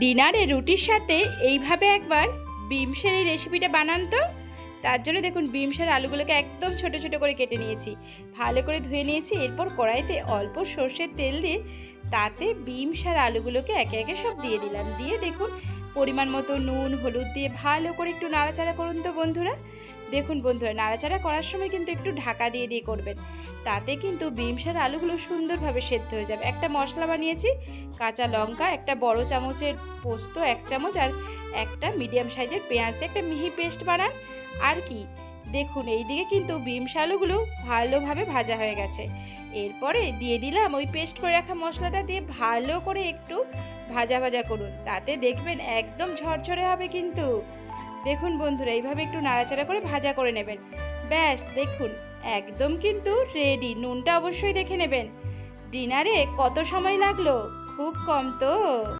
ডিনারে রুটির সাথে এইভাবে একবার বিমসের এই রেসিপিটা বানান তো। তার জন্য দেখুন বিমসের আলুগুলোকে একদম ছোট ছোট করে কেটে নিয়েছি, ভালো করে ধুয়ে নিয়েছি। এরপর কড়াইতে অল্প সর্ষের তেল দিয়ে তাতে বিমস আর আলুগুলোকে একে একে সব দিয়ে দিলাম। দিয়ে দেখুন পরিমাণ মতো নুন হলুদ দিয়ে ভালো করে একটু নাড়াচাড়া করুন তো বন্ধুরা। দেখুন বন্ধুরা, নাড়াচাড়া করার সময় কিন্তু একটু ঢাকা দিয়ে দিয়ে করবেন, তাতে কিন্তু বিমস আর আলুগুলো সুন্দরভাবে সেদ্ধ হয়ে যাবে। একটা মশলা বানিয়েছি, কাঁচা লঙ্কা, একটা বড় চামচের পোস্ত 1 চামচ আর একটা মিডিয়াম সাইজের পেঁয়াজ দিয়ে একটা মিহি পেস্ট বানান। আর কি দেখুন এইদিকে কিন্তু বিমস আলুগুলো ভালোভাবে ভাজা হয়ে গেছে। এরপরে দিয়ে দিলাম ওই পেস্ট করে রাখা মশলাটা, দিয়ে ভালো করে একটু ভাজা ভাজা করুন, তাতে দেখবেন একদম ঝরঝরে হবে কিন্তু। দেখুন বন্ধুরা, এইভাবে একটু নাড়াচাড়া করে ভাজা করে নেবেন। ব্যাস দেখুন একদম কিন্তু রেডি। নুনটা অবশ্যই দেখে নেবেন। ডিনারে কত সময় লাগলো, খুব কম তো।